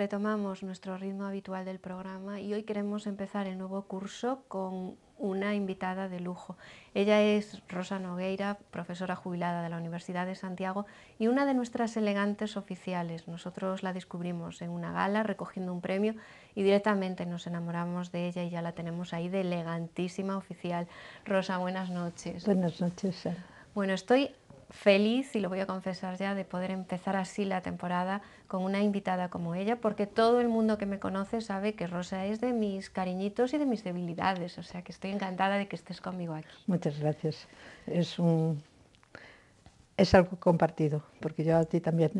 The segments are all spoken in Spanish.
retomamos nuestro ritmo habitual del programa y hoy queremos empezar el nuevo curso con una invitada de lujo. Ella es Rosa Nogueira, profesora jubilada de la Universidad de Santiago y una de nuestras elegantes oficiales. Nosotros la descubrimos en una gala recogiendo un premio y directamente nos enamoramos de ella y ya la tenemos ahí de elegantísima oficial. Rosa, buenas noches. Buenas noches, Sara. Bueno, estoy feliz, y lo voy a confesar ya, de poder empezar así la temporada con una invitada como ella, porque todo el mundo que me conoce sabe que Rosa es de mis cariñitos y de mis debilidades, o sea que estoy encantada de que estés conmigo aquí. Muchas gracias. Es algo compartido, porque yo a ti también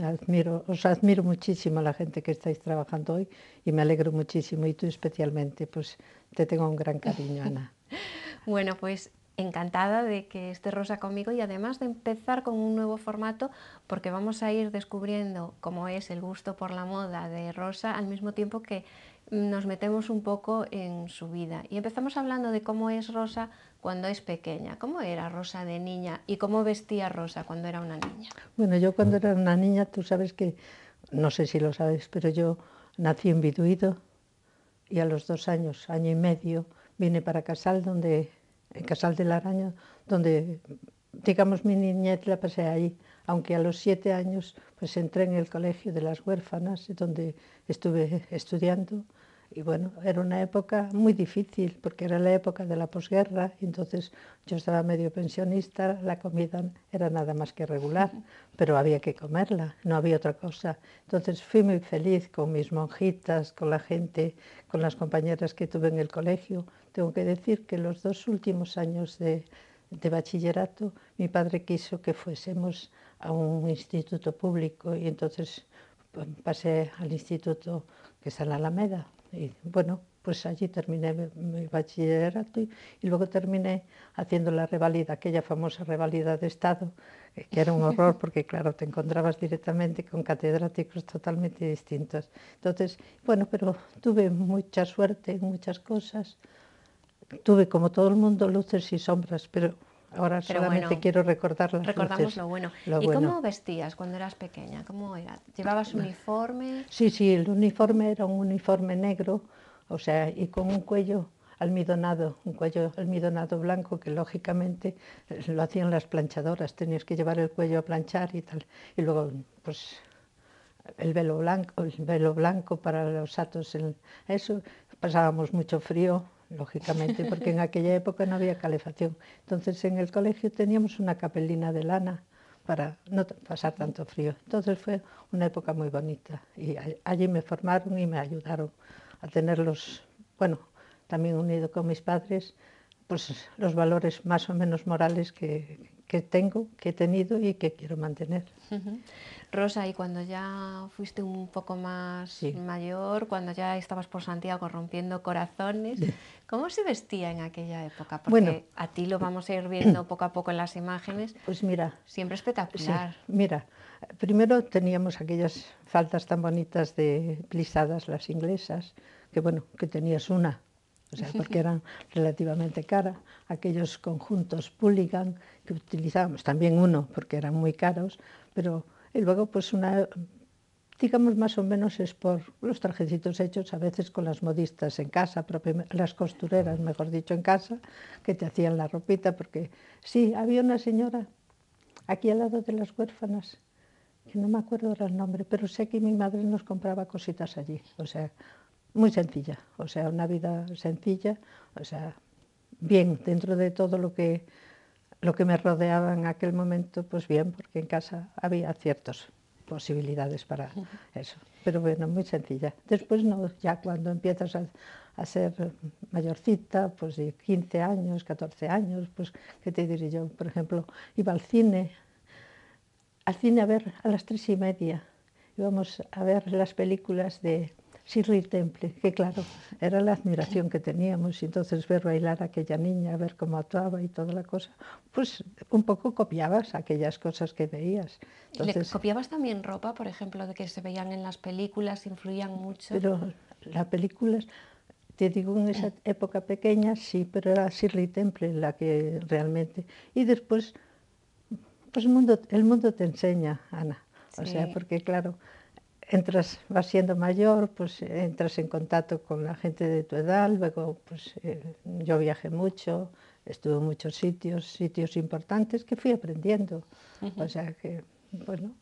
os admiro muchísimo a la gente que estáis trabajando hoy y me alegro muchísimo, y tú especialmente, pues te tengo un gran cariño, Ana. Bueno, pues encantada de que esté Rosa conmigo y además de empezar con un nuevo formato, porque vamos a ir descubriendo cómo es el gusto por la moda de Rosa al mismo tiempo que nos metemos un poco en su vida. Y empezamos hablando de cómo es Rosa cuando es pequeña, cómo era Rosa de niña y cómo vestía Rosa cuando era una niña. Bueno, yo cuando era una niña, tú sabes que, no sé si lo sabes, pero yo nací en Viduido y a los 2 años, año y medio, vine para Casal, en Casal del Araño, donde, digamos, mi niñez la pasé ahí, aunque a los 7 años pues entré en el colegio de las huérfanas, donde estuve estudiando. Y bueno, era una época muy difícil, porque era la época de la posguerra, y entonces yo estaba medio pensionista, la comida era nada más que regular, pero había que comerla, no había otra cosa. Entonces fui muy feliz con mis monjitas, con la gente, con las compañeras que tuve en el colegio. Tengo que decir que los 2 últimos años de bachillerato, mi padre quiso que fuésemos a un instituto público, y entonces pasé al instituto que está en la Alameda. Y bueno, pues allí terminé mi bachillerato y luego terminé haciendo la reválida, aquella famosa reválida de Estado, que era un horror porque, claro, te encontrabas directamente con catedráticos totalmente distintos. Entonces, bueno, pero tuve mucha suerte en muchas cosas. Tuve, como todo el mundo, luces y sombras, pero ahora Pero solamente bueno, quiero recordar las recordamos luces, lo bueno. lo ¿Y bueno. cómo vestías cuando eras pequeña? ¿Cómo era? ¿Llevabas uniforme? Sí, sí, el uniforme era un uniforme negro, o sea, y con un cuello almidonado blanco, que lógicamente lo hacían las planchadoras, tenías que llevar el cuello a planchar y tal. Y luego, pues, el velo blanco para los atos, eso, pasábamos mucho frío, lógicamente, porque en aquella época no había calefacción. Entonces en el colegio teníamos una capelina de lana para no pasar tanto frío. Entonces fue una época muy bonita y allí me formaron y me ayudaron a tenerlos, bueno, también unido con mis padres, pues los valores más o menos morales que tengo, que he tenido y que quiero mantener. Rosa, y cuando ya fuiste un poco más Sí. mayor, cuando ya estabas por Santiago rompiendo corazones, ¿cómo se vestía en aquella época? Bueno, Porque a ti lo vamos a ir viendo poco a poco en las imágenes, pues mira, siempre sí, espectacular. mira, primero teníamos aquellas faldas tan bonitas de plisadas, las inglesas, que bueno, que tenías una, o sea, porque eran relativamente caras, aquellos conjuntos Pulligan que utilizábamos, también uno, porque eran muy caros, pero y luego pues digamos más o menos es por los trajecitos hechos a veces con las modistas en casa, las costureras, mejor dicho, en casa, que te hacían la ropita, porque sí, había una señora aquí al lado de las huérfanas, que no me acuerdo ahora el nombre, pero sé que mi madre nos compraba cositas allí, o sea, muy sencilla, o sea, una vida sencilla, o sea, bien, dentro de todo lo que me rodeaba en aquel momento, pues bien, porque en casa había ciertas posibilidades para eso, pero bueno, muy sencilla. Después no, ya cuando empiezas a ser mayorcita, pues de 15 años, 14 años, pues, ¿qué te diré yo? Por ejemplo, iba al cine a ver a las 3:30. Íbamos a ver las películas de Shirley Temple, que claro, era la admiración que teníamos, y entonces ver bailar a aquella niña, ver cómo actuaba y toda la cosa, pues un poco copiabas aquellas cosas que veías. ¿Le Entonces, copiabas también ropa, por ejemplo, de que se veían en las películas, influían mucho? pero las películas, te digo, en esa época pequeña sí, pero era Shirley Temple la que realmente. Y después, pues el mundo te enseña, Ana. O sea, Sí. porque claro, vas siendo mayor, pues entras en contacto con la gente de tu edad, luego pues yo viajé mucho, estuve en muchos sitios importantes que fui aprendiendo, o sea que, bueno,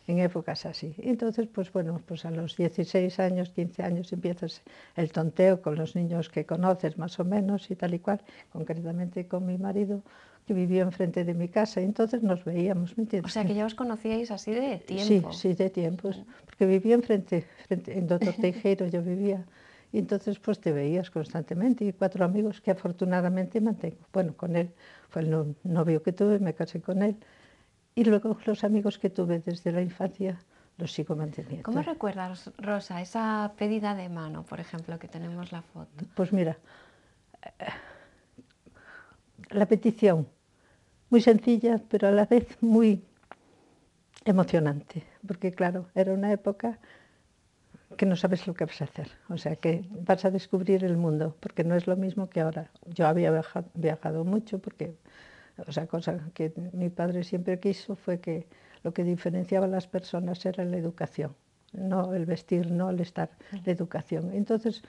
en épocas así. Y entonces, pues bueno, pues a los 16 años, 15 años empiezas el tonteo con los niños que conoces más o menos y tal y cual, concretamente con mi marido, que vivía enfrente de mi casa, y entonces nos veíamos, ¿me O entiendes? sea que ya os conocíais así de Sí, tiempo. sí, de tiempos, porque vivía en Doctor Teijeiro yo vivía, y entonces pues te veías constantemente, y 4 amigos que afortunadamente mantengo. Bueno, con él fue el novio que tuve, me casé con él, y luego los amigos que tuve desde la infancia los sigo ¿Cómo manteniendo. recuerdas, Rosa, esa pedida de mano, por ejemplo, que tenemos la foto? Pues mira, la petición, muy sencilla, pero a la vez muy emocionante, porque claro, era una época que no sabes lo que vas a hacer, o sea, que vas a descubrir el mundo, porque no es lo mismo que ahora. Yo había viajado mucho, porque, o sea, cosa que mi padre siempre quiso fue que lo que diferenciaba a las personas era la educación, no el vestir, no el estar, la educación. Entonces,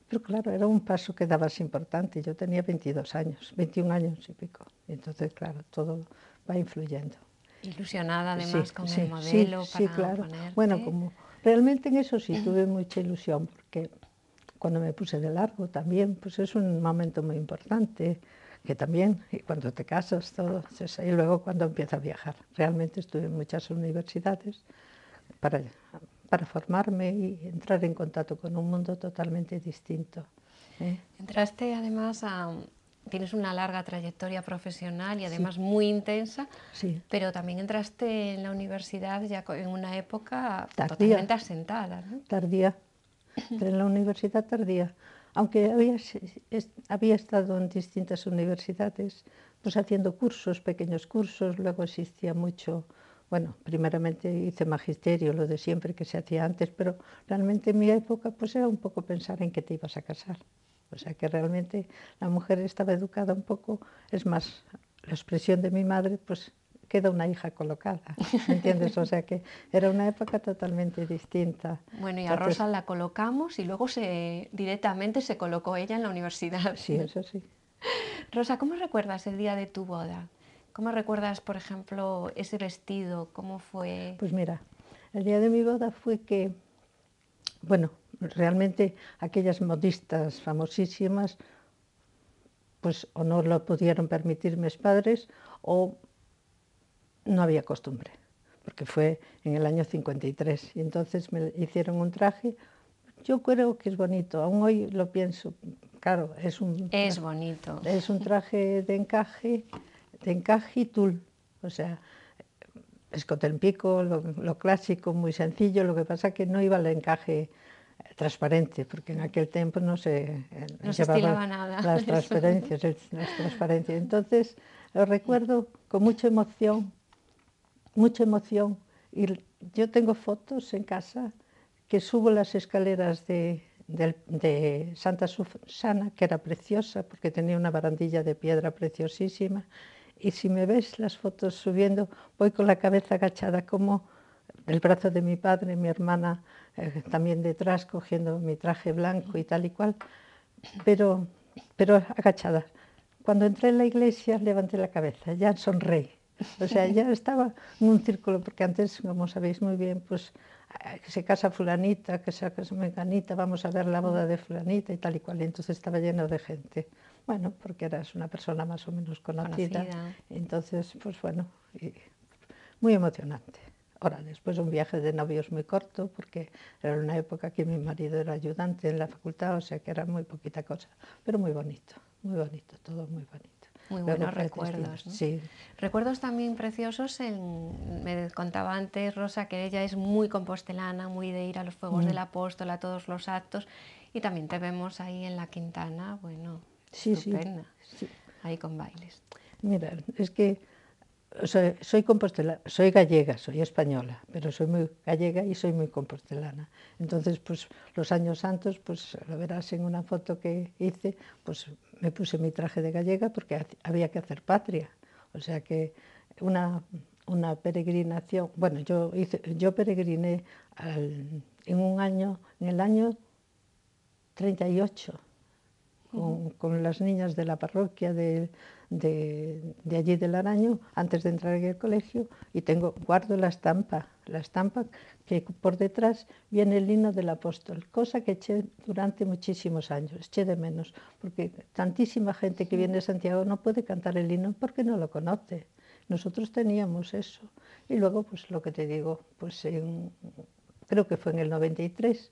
pero claro, era un paso que dabas importante. Yo tenía 22 años, 21 años y pico. Entonces, claro, todo va influyendo. Ilusionada Sí, además con el sí, sí, modelo sí, para claro. Bueno, ponerte. como realmente en eso sí tuve mucha ilusión, porque cuando me puse de largo también, pues es un momento muy importante, que también, y cuando te casas, todo, y luego cuando empiezas a viajar. Realmente estuve en muchas universidades para, para formarme y entrar en contacto con un mundo totalmente distinto. ¿Eh? Entraste además a... Tienes una larga trayectoria profesional y Sí, además muy intensa, sí, pero también entraste en la universidad ya en una época tardía, totalmente asentada, ¿no? tardía. Entré en la universidad tardía, aunque había estado en distintas universidades, pues haciendo cursos, pequeños cursos, luego existía mucho, bueno, primeramente hice magisterio, lo de siempre que se hacía antes, pero realmente en mi época pues era un poco pensar en que te ibas a casar. O sea que realmente la mujer estaba educada un poco, es más, la expresión de mi madre, pues queda una hija colocada, ¿me entiendes? O sea que era una época totalmente distinta. Bueno, y a Entonces, Rosa la colocamos y luego directamente se colocó ella en la universidad. sí, eso sí. Rosa, ¿cómo recuerdas el día de tu boda? ¿Cómo recuerdas, por ejemplo, ese vestido? ¿Cómo fue? Pues mira, el día de mi boda fue que, bueno, realmente aquellas modistas famosísimas, pues o no lo pudieron permitir mis padres o no había costumbre, porque fue en el año 53 y entonces me hicieron un traje. Yo creo que es bonito, aún hoy lo pienso. Claro, Es bonito. es un traje de encaje y tul, o sea, escote en pico, lo clásico, muy sencillo, lo que pasa que no iba al encaje transparente, porque en aquel tiempo no se No se llevaban estilaba nada. las Eso. transparencias, las transparencias. Entonces lo recuerdo con mucha emoción, mucha emoción. Y yo tengo fotos en casa que subo las escaleras de Santa Susana, que era preciosa, porque tenía una barandilla de piedra preciosísima. Y si me ves las fotos subiendo, voy con la cabeza agachada como el brazo de mi padre, mi hermana también detrás, cogiendo mi traje blanco y tal y cual, pero, pero agachada. Cuando entré en la iglesia levanté la cabeza, ya sonreí. O sea, ya estaba en un círculo, porque antes, como sabéis muy bien, pues que se casa fulanita, que se casa menganita, vamos a ver la boda de fulanita y tal y cual. Y entonces estaba lleno de gente. Bueno, porque eras una persona más o menos conocida. Conocida. Entonces, pues bueno, muy emocionante. Ahora, después un viaje de novios muy corto, porque era una época que mi marido era ayudante en la facultad, o sea que era muy poquita cosa, pero muy bonito, todo muy bonito. Muy Luego buenos fue el destino, recuerdos, ¿no? sí, Recuerdos también preciosos, me contaba antes Rosa que ella es muy compostelana, muy de ir a los fuegos del apóstol, a todos los actos, y también te vemos ahí en la Quintana, bueno, sí, sí, estupenda, sí. ahí con bailes. Mira, es que soy compostelana, soy gallega, soy española, pero soy muy gallega y soy muy compostelana. Entonces, pues los años santos, pues lo verás en una foto que hice, pues me puse mi traje de gallega porque había que hacer patria. O sea que una, una peregrinación. Bueno, yo peregriné en el año 38 con las niñas de la parroquia de allí del Araño, antes de entrar en el colegio, y guardo la estampa que por detrás viene el himno del apóstol, cosa que eché durante muchísimos años, eché de menos, porque tantísima gente que viene de Santiago no puede cantar el himno porque no lo conoce. Nosotros teníamos eso. Y luego, pues lo que te digo, pues creo que fue en el 93,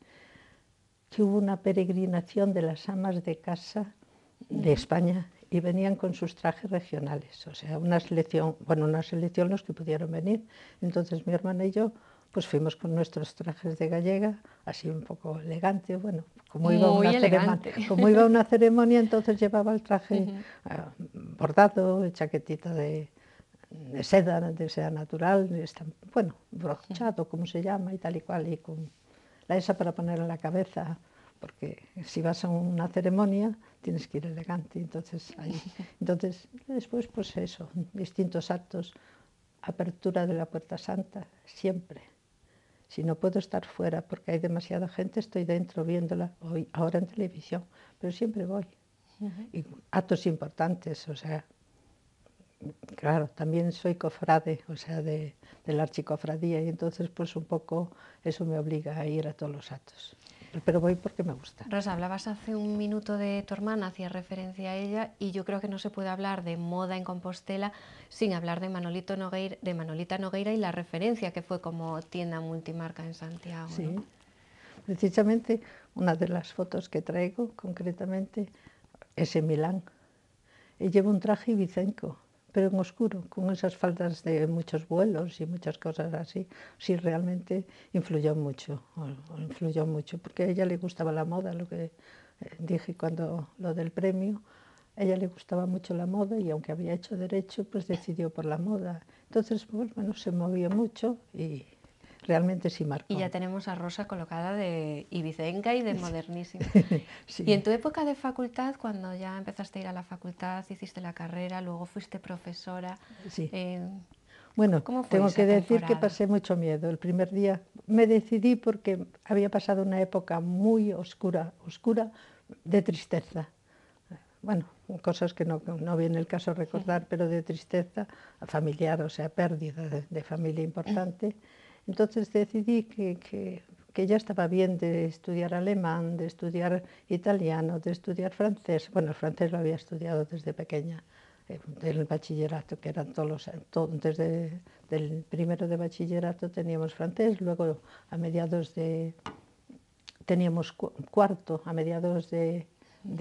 que hubo una peregrinación de las amas de casa de España y venían con sus trajes regionales, o sea, una selección los que pudieron venir. Entonces mi hermana y yo pues fuimos con nuestros trajes de gallega, así un poco elegante, bueno, como iba a una ceremonia, entonces llevaba el traje bordado, chaquetita de seda natural, bueno, brochado, como se llama, y tal y cual, y con la esa para poner en la cabeza, porque si vas a una ceremonia tienes que ir elegante. Entonces después pues eso, distintos actos, apertura de la Puerta Santa, siempre. Si no puedo estar fuera porque hay demasiada gente, estoy dentro viéndola ahora en televisión, pero siempre voy. Y actos importantes, o sea, claro, también soy cofrade, o sea, de la archicofradía, y entonces pues un poco eso me obliga a ir a todos los actos. Pero voy porque me gusta. Rosa, hablabas hace un minuto de tu hermana, hacías referencia a ella, y yo creo que no se puede hablar de moda en Compostela sin hablar de Manolita Nogueira y la referencia que fue como tienda multimarca en Santiago. Sí, ¿no? precisamente una de las fotos que traigo concretamente es en Milán. Y llevo un traje ibicenco, pero en oscuro, con esas faldas de muchos vuelos y muchas cosas así. Sí, realmente influyó mucho, porque a ella le gustaba la moda, lo que dije cuando lo del premio. A ella le gustaba mucho la moda y aunque había hecho derecho, pues decidió por la moda. Entonces, pues, bueno, se movió mucho y realmente sí marcó. Y ya tenemos a Rosa colocada de ibicenca y de modernísima. Sí. Y en tu época de facultad, cuando ya empezaste a ir a la facultad, hiciste la carrera, luego fuiste profesora. Sí. Eh, Bueno, ¿Cómo fue tengo esa que decir que temporada? pasé mucho miedo. El primer día me decidí porque había pasado una época muy oscura de tristeza. Bueno, cosas que no viene el caso recordar, pero de tristeza familiar, o sea, pérdida de familia importante. Entonces decidí que ya estaba bien de estudiar alemán, de estudiar italiano, de estudiar francés. Bueno, el francés lo había estudiado desde pequeña, del bachillerato, que eran desde el primero de bachillerato teníamos francés, luego teníamos cuarto, a mediados de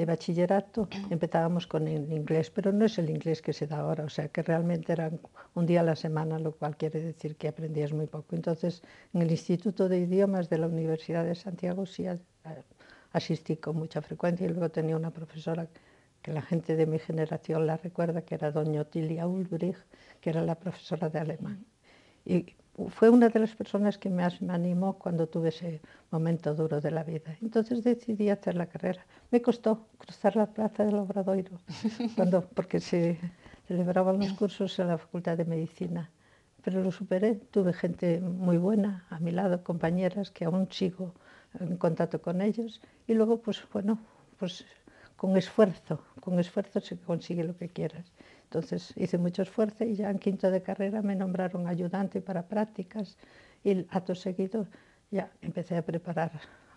bachillerato empezábamos con el inglés, pero no es el inglés que se da ahora, o sea que realmente era un día a la semana, lo cual quiere decir que aprendías muy poco. Entonces, en el Instituto de Idiomas de la Universidad de Santiago sí asistí con mucha frecuencia, y luego tenía una profesora que la gente de mi generación la recuerda, que era doña Otilia Ulbrich, que era la profesora de alemán. Y fue una de las personas que más me animó cuando tuve ese momento duro de la vida. Entonces decidí hacer la carrera. Me costó cruzar la plaza del Obradoiro, porque se celebraban los cursos en la Facultad de Medicina. Pero lo superé, tuve gente muy buena a mi lado, compañeras que aún sigo en contacto con ellos. Y luego, pues bueno, pues con esfuerzo se consigue lo que quieras. Entonces hice mucho esfuerzo y ya en quinto de carrera me nombraron ayudante para prácticas y acto seguido ya empecé a preparar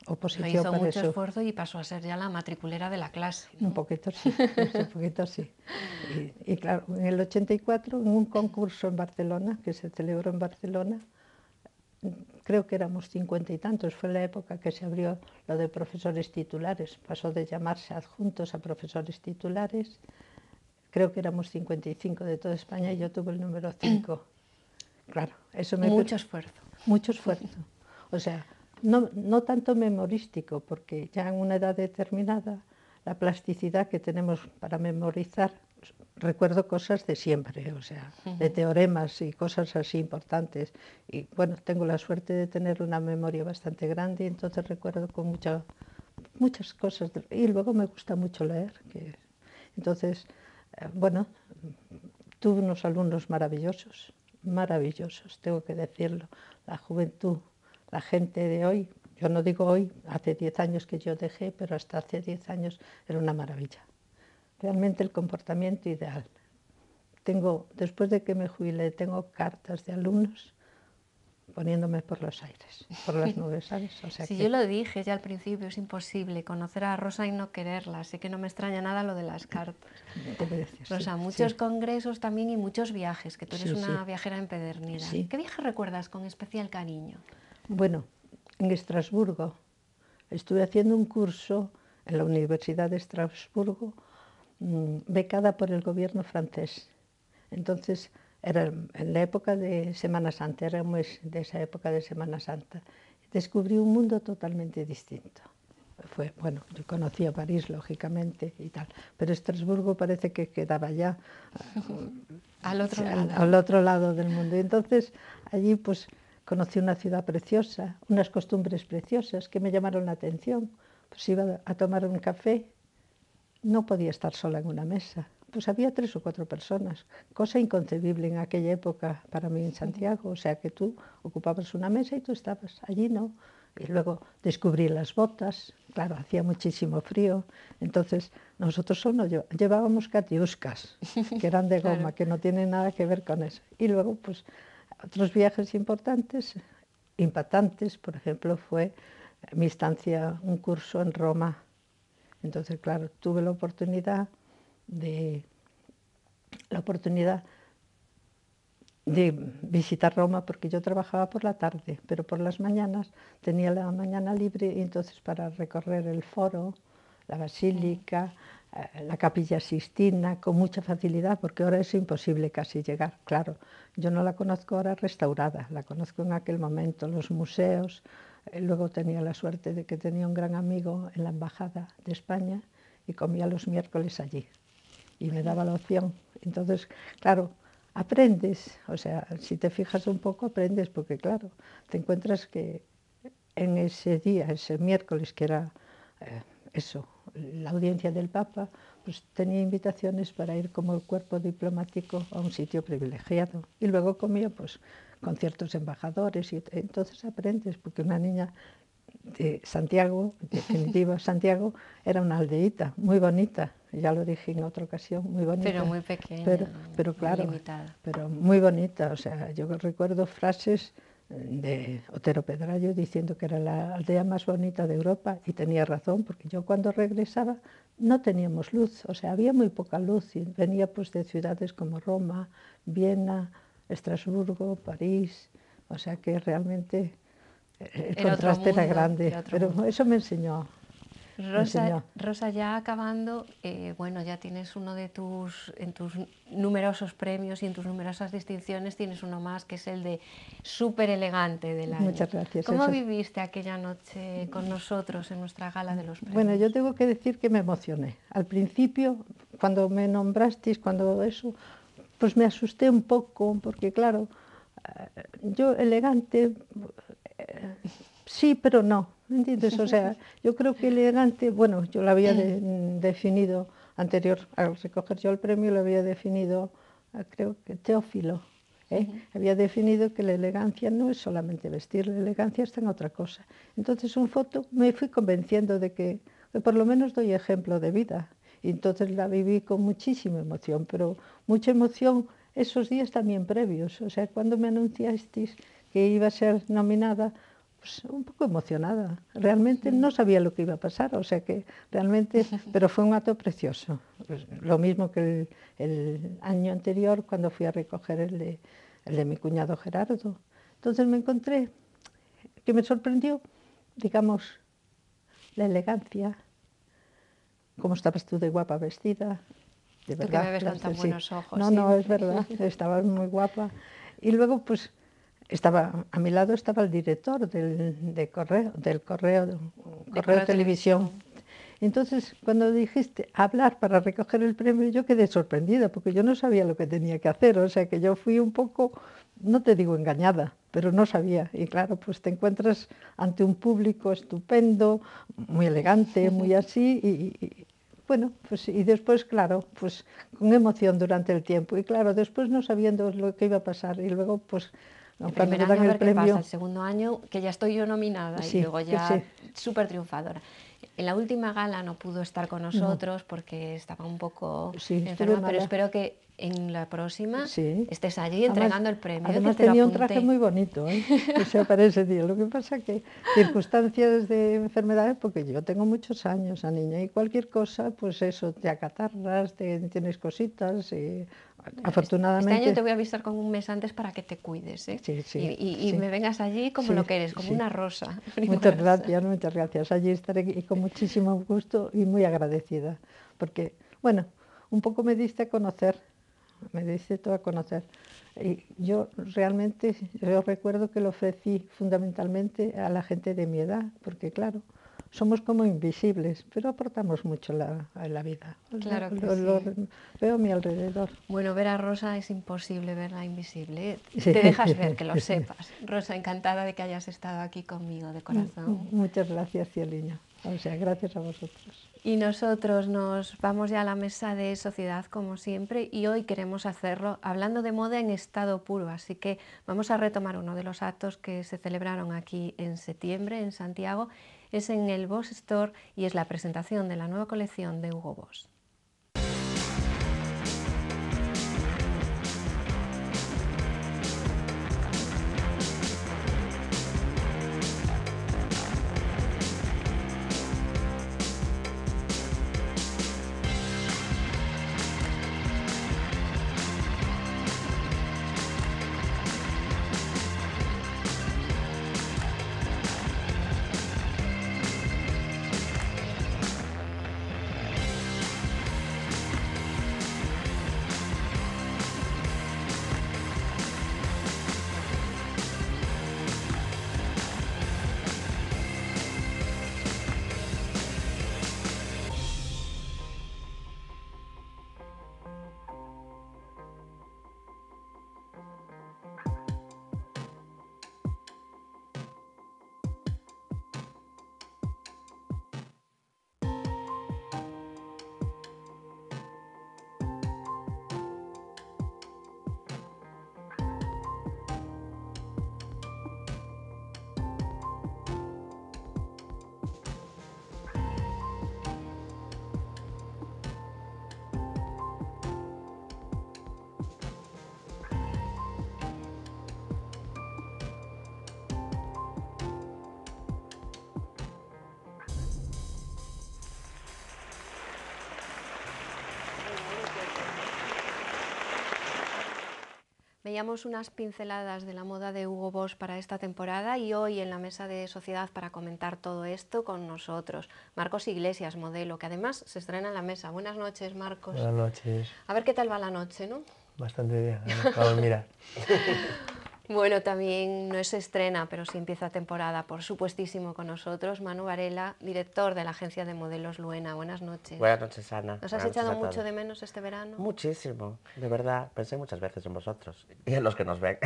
oposición hizo para mucho eso. esfuerzo y pasó a ser ya la matriculera de la clase, ¿no? Un poquito sí. Y claro, en el 84, en un concurso en Barcelona, que se celebró en Barcelona, creo que éramos 50 y tantos, fue la época que se abrió lo de profesores titulares, pasó de llamarse adjuntos a profesores titulares. Creo que éramos 55 de toda España y yo tuve el número 5. Claro, eso Mucho esfuerzo. Mucho esfuerzo. O sea, no tanto memorístico, porque ya en una edad determinada, la plasticidad que tenemos para memorizar, recuerdo cosas de siempre, o sea, de teoremas y cosas así importantes. Y bueno, tengo la suerte de tener una memoria bastante grande, y entonces recuerdo con muchas cosas. Y luego me gusta mucho leer. Entonces, bueno, tuve unos alumnos maravillosos maravillosos, tengo que decirlo. La juventud, la gente de hoy, yo no digo hoy, hace 10 años que yo dejé, pero hasta hace 10 años era una maravilla. Realmente el comportamiento ideal. Después de que me jubilé, tengo cartas de alumnos poniéndome por los aires, por las nubes, ¿sabes? O sea Sí, que... yo lo dije ya al principio, es imposible conocer a Rosa y no quererla, así que no me extraña nada lo de las cartas. Debe decir, Rosa, sí, muchos sí, congresos también y muchos viajes, que tú eres sí, sí, una viajera empedernida. sí. ¿Qué viaje recuerdas con especial cariño? Bueno, en Estrasburgo estuve haciendo un curso en la Universidad de Estrasburgo, becada por el gobierno francés. Entonces, era en la época de Semana Santa, era un mes de esa época de Semana Santa. Descubrí un mundo totalmente distinto. Bueno, yo conocía París, lógicamente, y tal, pero Estrasburgo parece que quedaba ya Al otro lado. al otro lado del mundo. Y entonces, allí pues conocí una ciudad preciosa, unas costumbres preciosas que me llamaron la atención. Pues iba a tomar un café, no podía estar sola en una mesa. Pues había 3 o 4 personas, cosa inconcebible en aquella época para mí en Santiago. O sea que tú ocupabas una mesa y tú estabas, allí no. Y luego descubrí las botas, claro, hacía muchísimo frío, entonces nosotros solo llevábamos catiuscas, que eran de goma, Claro. que no tienen nada que ver con eso. Y luego, pues, otros viajes importantes, impactantes, por ejemplo, fue mi estancia, un curso en Roma. Entonces, claro, tuve la oportunidad de visitar Roma porque yo trabajaba por la tarde, pero por las mañanas tenía la mañana libre y entonces para recorrer el foro, la basílica, la capilla Sistina con mucha facilidad porque ahora es imposible casi llegar. Claro, yo no la conozco ahora restaurada, la conozco en aquel momento, los museos. Luego tenía la suerte de que tenía un gran amigo en la Embajada de España y comía los miércoles allí y me daba la opción. Entonces, claro, aprendes, o sea, si te fijas un poco aprendes, porque claro, te encuentras que en ese día, ese miércoles, que era eso, la audiencia del Papa, pues tenía invitaciones para ir como el cuerpo diplomático a un sitio privilegiado. Y luego comía pues con ciertos embajadores y entonces aprendes, porque una niña de Santiago, en definitiva, Santiago era una aldeíta muy bonita, ya lo dije en otra ocasión, muy bonita, Pero muy pequeña, pero muy claro, limitada. pero muy bonita. O sea, yo recuerdo frases de Otero Pedrayo diciendo que era la aldea más bonita de Europa y tenía razón, porque yo cuando regresaba no teníamos luz, o sea, había muy poca luz y venía pues de ciudades como Roma, Viena, Estrasburgo, París, o sea que realmente el Era otro contraste era mundo, grande, era otro pero mundo. eso me enseñó, me Rosa, enseñó. Rosa, ya acabando, bueno, ya tienes uno en tus numerosos premios y en tus numerosas distinciones, tienes uno más que es el de súper elegante del año. Muchas gracias. ¿Cómo Eso. viviste aquella noche con nosotros en nuestra gala de los Bueno, premios? yo tengo que decir que me emocioné. Al principio, cuando me nombrasteis, cuando eso, pues me asusté un poco, porque claro, yo elegante, sí, pero no, ¿me entiendes? O sea, yo creo que elegante, bueno, yo lo había definido anterior, al recoger yo el premio, lo había definido, creo que Teófilo, ¿eh? Había definido que la elegancia no es solamente vestir, la elegancia está en otra cosa. Entonces, un foto me fui convenciendo de que por lo menos doy ejemplo de vida. Y entonces la viví con muchísima emoción, pero mucha emoción esos días también previos. O sea, cuando me anunciasteis que iba a ser nominada, pues un poco emocionada. Realmente no sabía lo que iba a pasar, o sea que realmente, pero fue un acto precioso. Pues, lo mismo que el año anterior cuando fui a recoger el de mi cuñado Gerardo. Entonces me encontré que me sorprendió, digamos, la elegancia, cómo estabas tú de guapa vestida, de Tú que verdad, me ves con tan sí. buenos ojos No, no, es siempre. verdad, estabas muy guapa. Y luego, pues, a mi lado estaba el director del De Correo Correo Televisión. Televisión. Entonces, cuando dijiste hablar para recoger el premio, yo quedé sorprendida, porque yo no sabía lo que tenía que hacer, o sea que yo fui un poco, no te digo engañada, pero no sabía. Y claro, pues te encuentras ante un público estupendo, muy elegante, muy así, bueno, pues y después, claro, pues con emoción durante el tiempo. Y claro, después no sabiendo lo que iba a pasar. Y luego, pues, El cuando primer me año dan a el ver qué pasa, premio, el segundo año que ya estoy yo nominada y sí, luego que ya sí, súper triunfadora. En la última gala no pudo estar con no, nosotros porque estaba un poco sí, estuve enferma, pero mala, espero que en la próxima sí. estés allí Además, entregando el premio, que además te lo tenía un traje apunté. muy bonito, ¿eh? O sea, para ese día. Lo que pasa que circunstancias de enfermedades, porque yo tengo muchos años, a niña, y cualquier cosa, pues eso, te acatarras, tienes cositas, y Este año te afortunadamente, voy a avisar con un mes antes para que te cuides, ¿eh? sí, Y, sí, y sí, me vengas allí como sí, lo que eres, como sí. una rosa Muchas primorosa. gracias, muchas gracias. Allí estaré y con muchísimo gusto y muy agradecida, porque, bueno, un poco me diste a conocer, me diste todo a conocer. Y yo realmente, yo recuerdo que lo ofrecí fundamentalmente a la gente de mi edad, porque claro, somos como invisibles, pero aportamos mucho a la vida. Claro que Lo sí. veo a mi alrededor. Bueno, ver a Rosa es imposible, verla invisible, ¿eh? Sí. Te dejas ver, que lo sepas. Rosa, encantada de que hayas estado aquí conmigo, de corazón. Muchas gracias, Cieliña. O sea, gracias a vosotros. Y nosotros nos vamos ya a la mesa de sociedad, como siempre, y hoy queremos hacerlo hablando de moda en estado puro, así que vamos a retomar uno de los actos que se celebraron aquí en septiembre, en Santiago, es en el Boss Store y es la presentación de la nueva colección de Hugo Boss. Veíamos unas pinceladas de la moda de Hugo Boss para esta temporada y hoy en la mesa de sociedad para comentar todo esto con nosotros, Marcos Iglesias, modelo, que además se estrena en la mesa. Buenas noches, Marcos. Buenas noches. A ver qué tal va la noche, ¿no? Bastante bien, acabo de mirar. Bueno, también no se estrena, pero sí empieza temporada, por supuestísimo, con nosotros, Manu Varela, director de la agencia de modelos Luena. Buenas noches. Buenas noches, Ana. ¿Nos has echado mucho de menos este verano? Muchísimo, de verdad. Pensé muchas veces en vosotros y en los que nos ven.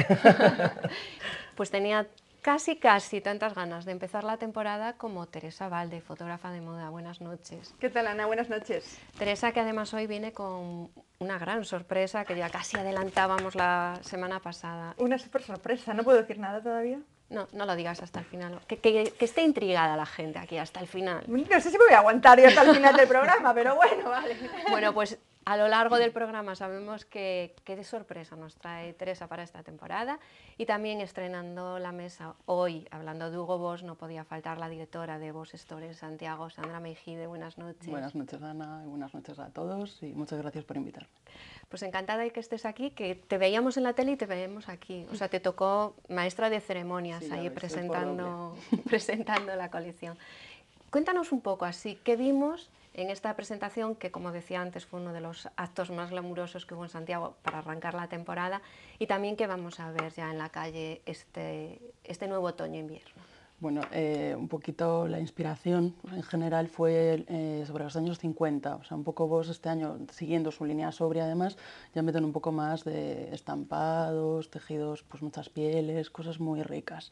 Pues tenía casi tantas ganas de empezar la temporada como Teresa Valde, fotógrafa de moda. Buenas noches. ¿Qué tal, Ana? Buenas noches. Teresa, que además hoy viene con una gran sorpresa que ya casi adelantábamos la semana pasada. Una súper sorpresa, ¿no puedo decir nada todavía? No, no lo digas hasta el final. Que esté intrigada la gente aquí hasta el final. No sé si me voy a aguantar yo hasta el final del programa, pero bueno, vale. Bueno, pues a lo largo del programa sabemos qué de sorpresa nos trae Teresa para esta temporada y también estrenando la mesa hoy, hablando de Hugo Boss, no podía faltar la directora de Boss Store en Santiago, Sandra Meijide. Buenas noches. Buenas noches, Ana, y buenas noches a todos y muchas gracias por invitarme. Pues encantada de que estés aquí, que te veíamos en la tele y te vemos aquí. O sea, te tocó maestra de ceremonias Sí, ahí veis, presentando la colección. Cuéntanos un poco así, ¿qué vimos en esta presentación que, como decía antes, fue uno de los actos más glamurosos que hubo en Santiago para arrancar la temporada y también que vamos a ver ya en la calle este nuevo otoño-invierno? Bueno, un poquito la inspiración en general fue sobre los años 50, o sea, un poco vos este año, siguiendo su línea sobria además, ya meten un poco más de estampados, tejidos, pues muchas pieles, cosas muy ricas.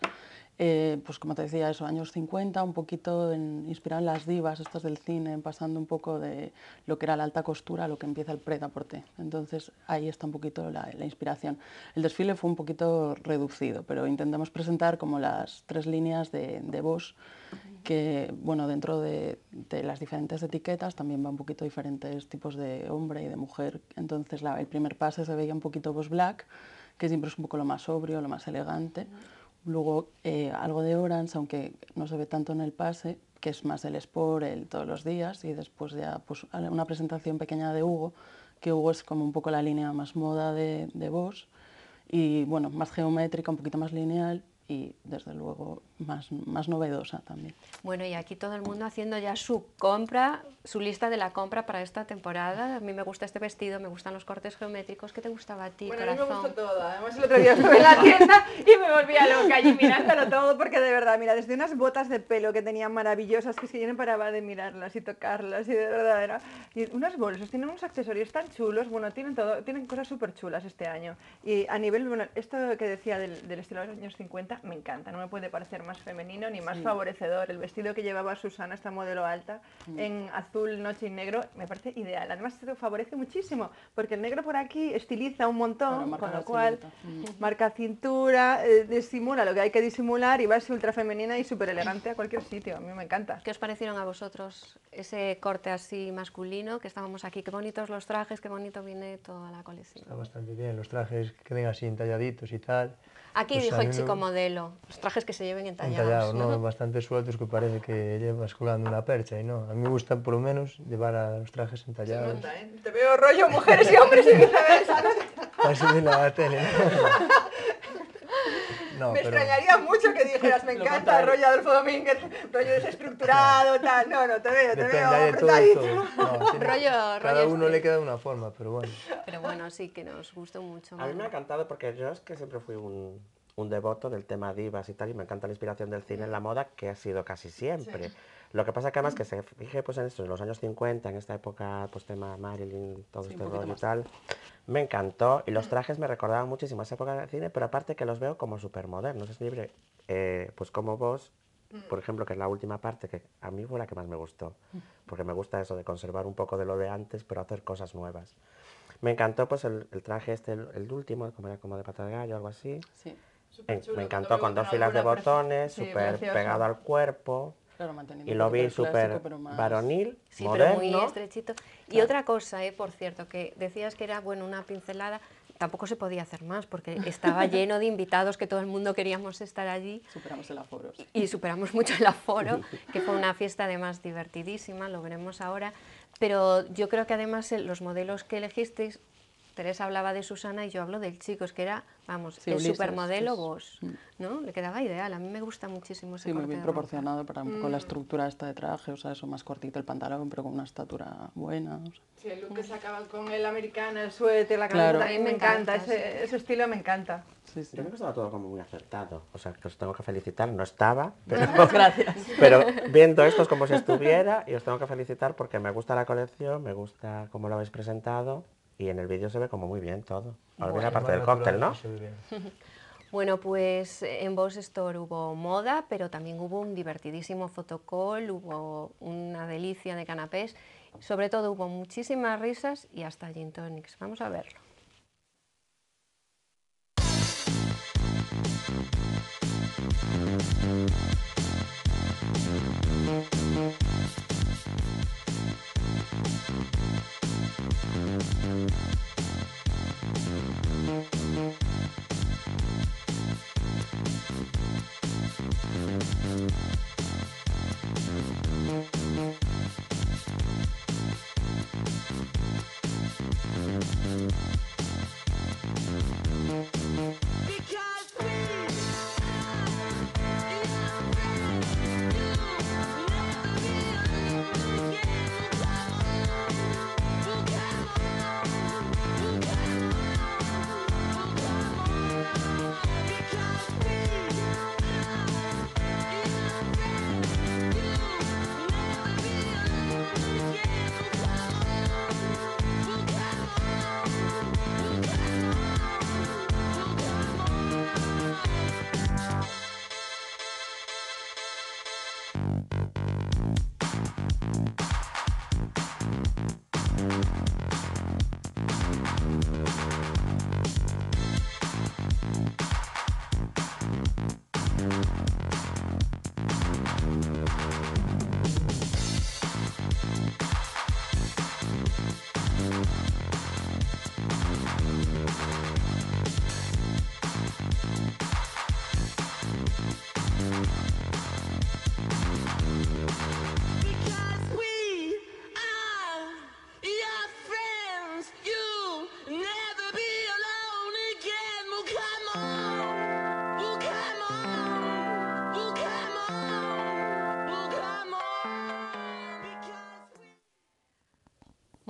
pues como te decía, eso, años 50, un poquito inspirado en las divas estas del cine, pasando un poco de lo que era la alta costura a lo que empieza el prêt-à-porter. Entonces ahí está un poquito la inspiración. El desfile fue un poquito reducido, pero intentamos presentar como las 3 líneas de Boss, que bueno, dentro de las diferentes etiquetas también va un poquito diferentes tipos de hombre y de mujer. Entonces el primer pase se veía un poquito Boss Black, que siempre es un poco lo más sobrio, lo más elegante. Luego algo de Orange, aunque no se ve tanto en el pase, que es más el Sport, el todos los días, y después ya pues, una presentación pequeña de Hugo, que Hugo es como un poco la línea más moda de Boss, y bueno, más geométrica, un poquito más lineal, y desde luego más novedosa también. Bueno, y aquí todo el mundo haciendo ya su compra, su lista de la compra para esta temporada. A mí me gusta este vestido, me gustan los cortes geométricos. ¿Qué te gustaba a ti, Bueno, corazón? a mí me gustó todo. Además, el otro día estuve en la tienda y me volvía loca allí mirándolo todo, porque de verdad, mira, desde unas botas de pelo que tenían maravillosas, que es que yo no paraba de mirarlas y tocarlas, y de verdad era... Y unos bolsos, tienen unos accesorios tan chulos, bueno, tienen todo, tienen cosas súper chulas este año. Y a nivel, bueno, esto que decía del estilo de los años 50, me encanta, no me puede parecer más femenino ni más favorecedor. El vestido que llevaba Susana, esta modelo alta, en azul, noche y negro, me parece ideal. Además, se favorece muchísimo, porque el negro por aquí estiliza un montón, Claro, con lo cual marca cintura, disimula lo que hay que disimular y va a ser ultra femenina y súper elegante a cualquier sitio. A mí me encanta. ¿Qué os parecieron a vosotros ese corte así masculino que estábamos aquí? Qué bonitos los trajes, qué bonito viene toda la colección. Está bastante bien, los trajes que queden así entalladitos y tal. Aquí Pues dijo a mí el chico modelo, los trajes que se lleven entallados. Entallados, ¿no? Bastante sueltos que parece que llevas colgando una percha y no. A mí me gusta por lo menos llevar a los trajes entallados. Se nota, ¿eh? Te veo rollo mujeres y hombres y viceversa. Así de la tele, ¿no? Me extrañaría mucho que dijeras, me encanta, rollo Adolfo Domínguez, rollo desestructurado, tal. No, te veo Depende, hay de todo y apretadito. todo. No, cada uno este. le queda una forma, pero bueno. Pero bueno, sí que nos gustó mucho. A mí me ha encantado porque yo es que siempre fui un devoto del tema divas y tal, y me encanta la inspiración del cine en la moda, que ha sido casi siempre. Sí. Lo que pasa que además que se fije pues en esto, en los años 50, en esta época, pues tema Marilyn, todo este rollo y tal, me encantó, y los trajes me recordaban muchísimo a esa época del cine, pero aparte que los veo como súper modernos, es libre, pues como vos, por ejemplo, que es la última parte, que a mí fue la que más me gustó, porque me gusta eso de conservar un poco de lo de antes, pero hacer cosas nuevas. Me encantó pues el traje este, el último, como era como de pata de gallo, algo así. Sí. Me encantó, con 2 filas de botones, súper pegado al cuerpo. Claro, y lo vi súper varonil, sí, moderno. pero muy estrechito. Claro. Y otra cosa, por cierto, que decías que era bueno una pincelada, tampoco se podía hacer más, porque estaba lleno de invitados que todo el mundo queríamos estar allí. Superamos el aforo. Sí. Y superamos mucho el aforo, que fue una fiesta además divertidísima, lo veremos ahora. Pero yo creo que además los modelos que elegisteis, Teresa hablaba de Susana y yo hablo del chico, es que era, vamos, sí, el supermodelo Boss, ¿no? Le quedaba ideal, a mí me gusta muchísimo ese corte. Sí, muy bien proporcionado para un poco la estructura esta de traje, o sea, eso más cortito el pantalón, pero con una estatura buena. O sea. Sí, el look que sacaba con el americano, el suéter, la camiseta, claro. A mí me encanta, ese estilo me encanta. Sí, sí. Yo creo que estaba todo como muy acertado, o sea, que os tengo que felicitar, no estaba, pero, gracias. Pero viendo esto es como si estuviera, y os tengo que felicitar porque me gusta la colección, me gusta cómo lo habéis presentado. Y en el vídeo se ve como muy bien todo. Ahora viene la parte del cóctel, ¿no? Bueno, pues en Boss Store hubo moda, pero también hubo un divertidísimo fotocall, hubo una delicia de canapés, sobre todo hubo muchísimas risas y hasta gin tonics. Vamos a verlo.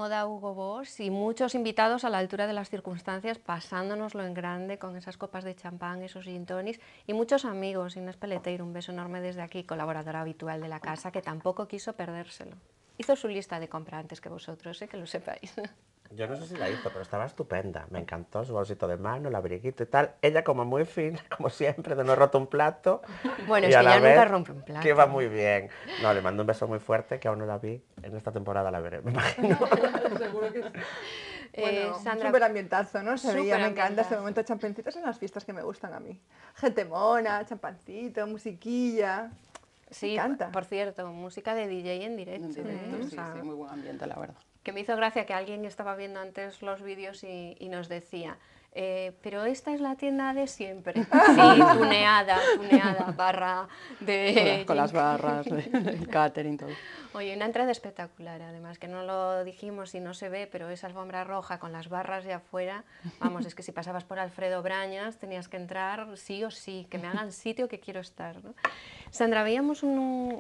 Moda Hugo Boss y muchos invitados a la altura de las circunstancias, pasándonoslo en grande con esas copas de champán, esos gin tonics y muchos amigos. Inés Peleteiro, un beso enorme desde aquí, colaboradora habitual de la casa, que tampoco quiso perdérselo. Hizo su lista de compra antes que vosotros, que lo sepáis. Yo no sé si la hizo, pero estaba estupenda. Me encantó su bolsito de mano, el abriguito y tal. Ella como muy fina, como siempre, de no he roto un plato. Bueno, y es a que la ya vez nunca rompe un plato. que iba muy bien. No, le mando un beso muy fuerte, que aún no la vi. En esta temporada la veré, me imagino. Seguro que sí. Bueno, Sandra, súper ambientazo, ¿no? Se veía, me encanta ese superambientazo. momento de champancitos en las fiestas que me gustan a mí. Gente mona, champancito, musiquilla. Me Sí, encanta. por cierto, música de DJ en directo. En directo, O sí, sea, sí, muy buen ambiente, la verdad. que me hizo gracia que alguien estaba viendo antes los vídeos y nos decía, pero esta es la tienda de siempre. Sí, tuneada, barra de... Con las barras, el catering, todo. Oye, una entrada espectacular, además, que no lo dijimos y no se ve, pero esa alfombra roja con las barras de afuera, vamos, es que si pasabas por Alfredo Brañas tenías que entrar sí o sí, que me hagan sitio que quiero estar, ¿no? Sandra, veíamos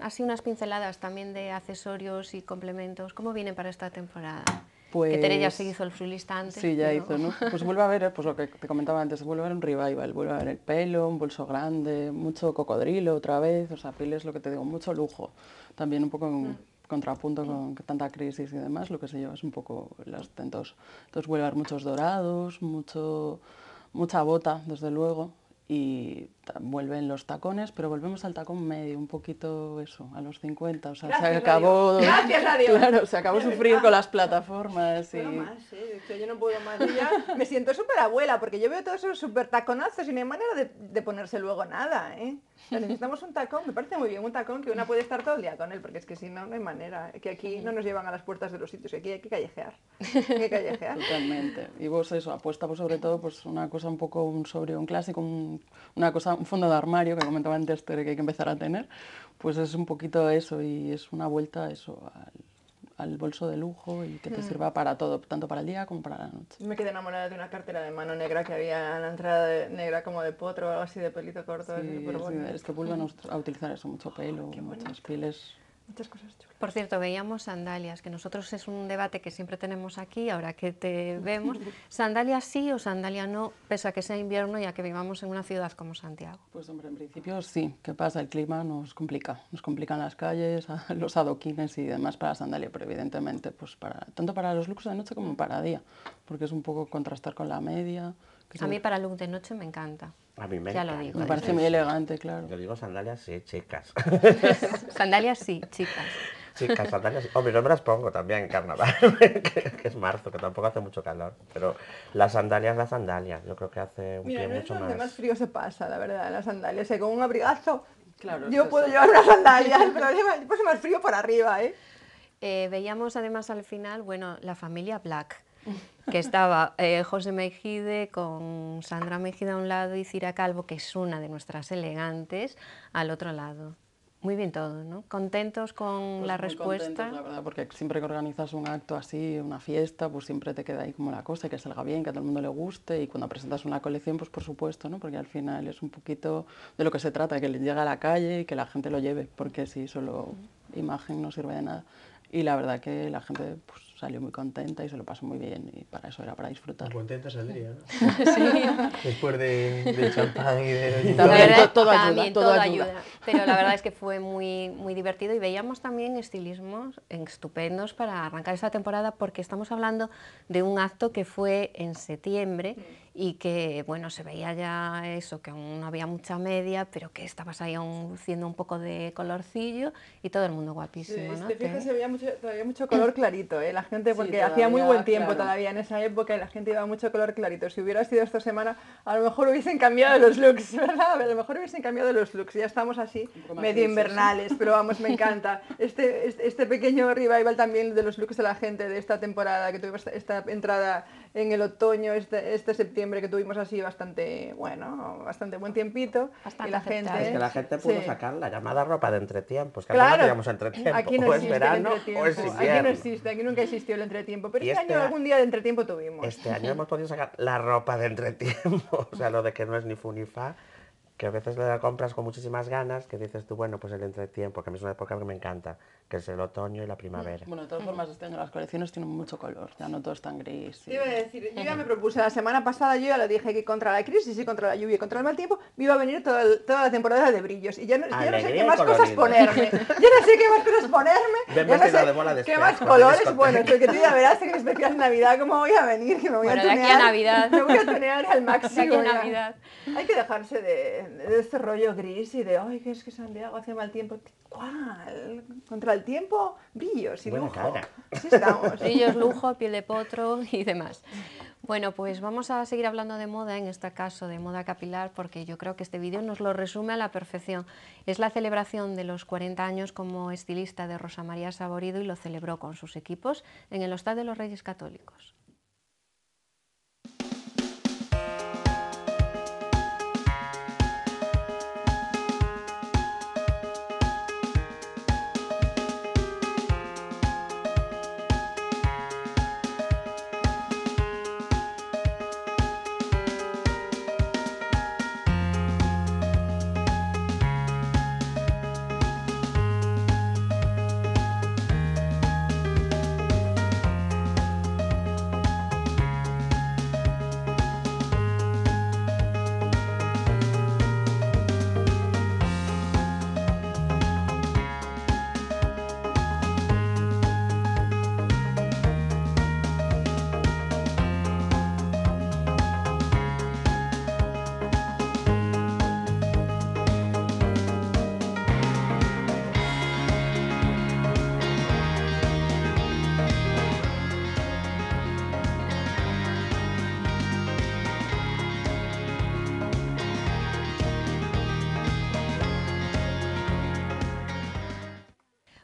así unas pinceladas también de accesorios y complementos. ¿Cómo vienen para esta temporada? Pues, que Tere ya se hizo su lista antes. Sí, ya pero... hizo, ¿no? Pues vuelve a ver, pues lo que te comentaba antes, vuelve a ver un revival, vuelve a ver el pelo, un bolso grande, mucho cocodrilo otra vez, o sea, pieles, lo que te digo, mucho lujo. También un poco en contrapunto con tanta crisis y demás, lo que se lleva es un poco el ostentoso. Entonces vuelve a haber muchos dorados, mucha bota, desde luego, y vuelven los tacones, pero volvemos al tacón medio, un poquito eso, a los 50, o sea, Gracias se acabó... a Dios. Gracias a Dios. Claro, se acabó De sufrir verdad. con las plataformas y... Puedo más, de hecho, yo no puedo más. Yo ya me siento súper abuela, porque yo veo todos esos súper taconazos y no hay manera de ponerse luego nada, ¿eh? O sea, necesitamos un tacón, me parece muy bien, un tacón que una puede estar todo el día con él, porque es que si no, no hay manera. Que aquí no nos llevan a las puertas de los sitios, aquí hay que callejear. Hay que callejear. Totalmente. Y vos eso, apuesta pues, sobre todo pues una cosa un poco, un sobrio, un clásico, una cosa, un fondo de armario que comentaba antes Tere, que hay que empezar a tener, pues es un poquito eso y es una vuelta a eso, al bolso de lujo y que te sirva para todo, tanto para el día como para la noche. Me quedé enamorada de una cartera de mano negra que había en la entrada negra como de potro o algo así de pelito corto. Sí, súper bonito. es que vuelven a utilizar eso, mucho pelo, muchas pieles. Muchas cosas chulas. Por cierto, veíamos sandalias, que nosotros es un debate que siempre tenemos aquí, ahora que te vemos. ¿Sandalias sí o sandalia no, pese a que sea invierno y a que vivamos en una ciudad como Santiago? Pues hombre, en principio sí. ¿Qué pasa? El clima nos complican las calles, los adoquines y demás para la sandalia, pero evidentemente pues tanto para los looks de noche como para día, porque es un poco contrastar con la media. A mí para look de noche me encanta. A mí me Ya lo encanta. digo. Me parece muy elegante, claro. Yo digo sandalias, sí, chicas. Sandalias sí, chicas. Chicas, sandalias, hombre, no me las pongo también en carnaval, que es marzo, que tampoco hace mucho calor, pero las sandalias, yo creo que hace un Mira, pie no es mucho donde más más. frío se pasa, la verdad, en las sandalias. O sea, con un abrigazo, Claro, yo es puedo eso. llevar unas sandalias. El problema es pues más frío por arriba, ¿eh? Veíamos además al final, bueno, la familia Black, que estaba José Mejide con Sandra Mejide a un lado y Cira Calvo, que es una de nuestras elegantes, al otro lado. Muy bien todo, ¿no? ¿Contentos con Pues la muy respuesta? contentos, la verdad, porque siempre que organizas un acto así, una fiesta, pues siempre te queda ahí como la cosa, que salga bien, que a todo el mundo le guste, y cuando presentas una colección, pues por supuesto, ¿no? Porque al final es un poquito de lo que se trata, que le llegue a la calle y que la gente lo lleve, porque si solo imagen no sirve de nada. Y la verdad que la gente pues, salió muy contenta y se lo pasó muy bien, y para eso era para disfrutar. Contenta saldría, ¿no? Después del champán y de... También, La verdad, todo ayuda, también todo ayuda. Pero la verdad es que fue muy divertido y veíamos también estilismos estupendos para arrancar esta temporada, porque estamos hablando de un acto que fue en septiembre y que, bueno, se veía ya eso, que aún no había mucha media, pero que estabas ahí aún haciendo un poco de colorcillo y todo el mundo guapísimo, ¿no? Te fijas, se veía todavía mucho color clarito, ¿eh? La gente, Sí, porque hacía muy buen tiempo claro. todavía en esa época y la gente iba mucho color clarito. Si hubiera sido esta semana, a lo mejor hubiesen cambiado los looks, ¿verdad? A lo mejor hubiesen cambiado los looks. Ya estamos así, poco más medio grises, invernales, pero vamos, me encanta. Este pequeño revival también de los looks de la gente de esta temporada, que tuvimos esta entrada en el otoño, este septiembre que tuvimos así bastante, bueno, bastante buen tiempito. Bastante y la aceptable. gente, Es que la gente pudo sí. sacar la llamada ropa de entretiempos, que antes no Claro, teníamos entretiempo, aquí no o es existe el verano o entretiempo, es aquí invierno. no existe, aquí nunca existió el entretiempo, pero Y este este año a- algún día de entretiempo tuvimos. Este año hemos podido sacar la ropa de entretiempo, o sea, lo de que no es ni fu ni fa, que a veces la compras con muchísimas ganas, que dices tú, bueno, pues el entretiempo, que a mí es una época que me encanta, que es el otoño y la primavera. Bueno, de todas formas, este año las colecciones tienen mucho color, ya no todo es tan gris. Te iba a decir, yo ya me propuse la semana pasada, yo ya lo dije, que contra la crisis y contra la lluvia y contra el mal tiempo me iba a venir toda la temporada de brillos. Y ya no, ya no sé Alegría qué y más cosas colorido. ponerme. Ya no sé qué más cosas ponerme. Ven Ya no vestida sé de bola de qué espejo, más de colores. discoteca. Bueno, porque tú ya verás que en especial Navidad cómo voy a venir, que me voy Bueno, a de aquí a tunear. Navidad. Me voy a tunear al máximo. De aquí a ya. Navidad. Hay que dejarse de este rollo gris y de, ay, que es que Santiago hace mal tiempo. ¿Cuál? Contra el tiempo, brillos y Buena lujo. cara. Así estamos. Brillos, lujo, piel de potro y demás. Bueno, pues vamos a seguir hablando de moda, en este caso de moda capilar, porque yo creo que este vídeo nos lo resume a la perfección. Es la celebración de los 40 años como estilista de Rosa María Saborido y lo celebró con sus equipos en el Hostal de los Reyes Católicos.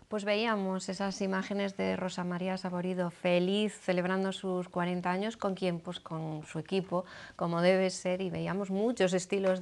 Pues veíamos esas imágenes de Rosa María Saborido feliz celebrando sus 40 años, ¿con quién? Pues con su equipo, como debe ser, y veíamos muchos estilos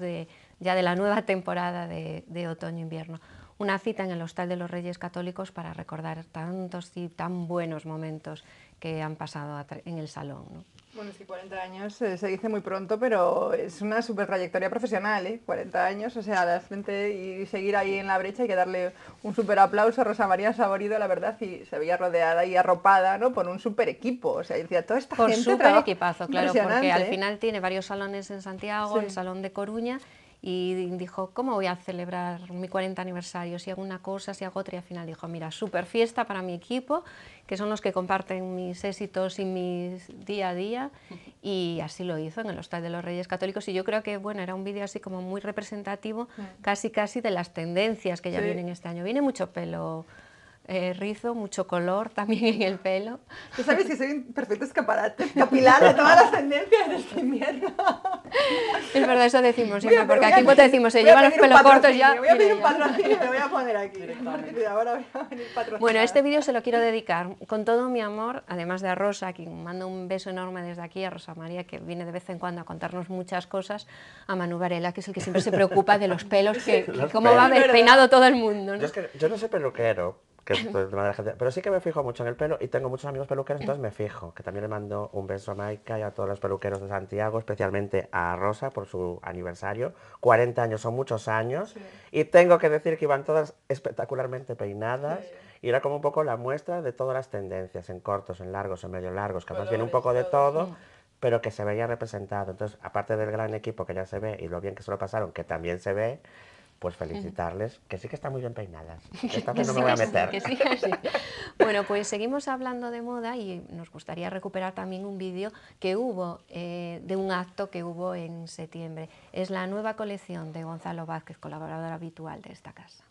ya de la nueva temporada de otoño-invierno. Una cita en el Hostal de los Reyes Católicos para recordar tantos y tan buenos momentos que han pasado en el salón, ¿no? Bueno, es que 40 años se dice muy pronto, pero es una super trayectoria profesional, ¿eh? 40 años, o sea, la frente y seguir ahí en la brecha, hay que darle un super aplauso a Rosa María Saborido, la verdad, y se veía rodeada y arropada, ¿no? Por un super equipo, o sea, decía, toda esta Por gente súper trabaja equipazo, claro, porque impresionante, al ¿eh? final tiene varios salones en Santiago, Sí. el Salón de Coruña, y dijo, ¿cómo voy a celebrar mi 40 aniversario? Si hago una cosa, si hago otra, y al final dijo, mira, súper fiesta para mi equipo, que son los que comparten mis éxitos y mis día a día, y así lo hizo en el Hostal de los Reyes Católicos, y yo creo que, bueno, era un vídeo así como muy representativo, casi de las tendencias que ya Sí. vienen este año. Viene mucho pelo rizo, mucho color también en el pelo. Tú sabes que soy un perfecto escaparate capilar de todas las tendencias de este invierno. Es verdad, eso decimos siempre, Voy a- porque voy a aquí te pedir- decimos, se voy a llevan los pedir un pelos cortos patrocinio, ya. Voy a pedir mira un ya. patrocinio y me lo voy a poner aquí. Y ahora voy a venir patrocinada. Bueno, este vídeo se lo quiero dedicar con todo mi amor, además de a Rosa, a quien mando un beso enorme desde aquí, a Rosa María, que viene de vez en cuando a contarnos muchas cosas, a Manu Varela, que es el que siempre se preocupa de los pelos, que Los cómo va a pelos. haber peinado todo el mundo, ¿no? Yo, es que, yo no soy peluquero, que es el tema de la gente, pero sí que me fijo mucho en el pelo y tengo muchos amigos peluqueros, entonces me fijo, que también le mando un beso a Maika y a todos los peluqueros de Santiago, especialmente a Rosa por su aniversario. 40 años son muchos años y tengo que decir que iban todas espectacularmente peinadas y era como un poco la muestra de todas las tendencias, en cortos, en largos, en medio largos, que además viene un poco de todo, pero que se veía representado. Entonces, aparte del gran equipo que ya se ve y lo bien que se lo pasaron, que también se ve, pues felicitarles, que sí que están muy bien peinadas. Esta vez no me voy a meter. Que sí, que sí. Bueno, pues seguimos hablando de moda y nos gustaría recuperar también un vídeo que hubo de un acto que hubo en septiembre. Es la nueva colección de Gonzalo Vázquez, colaborador habitual de esta casa.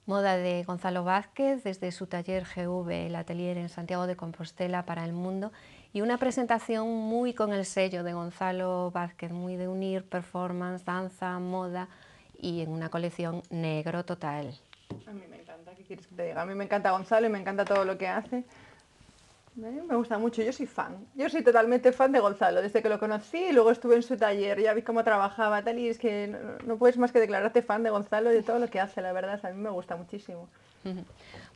Moda de Gonzalo Vázquez, desde su taller GV, el atelier en Santiago de Compostela para el mundo, y una presentación muy con el sello de Gonzalo Vázquez, muy de unir performance, danza, moda, y en una colección negro total. A mí me encanta, ¿qué quieres que te diga? A mí me encanta Gonzalo y me encanta todo lo que hace. A mí me gusta mucho, yo soy fan. Yo soy totalmente fan de Gonzalo, desde que lo conocí y luego estuve en su taller, ya vi cómo trabajaba tal, y es que no puedes más que declararte fan de Gonzalo y de todo lo que hace, la verdad, a mí me gusta muchísimo.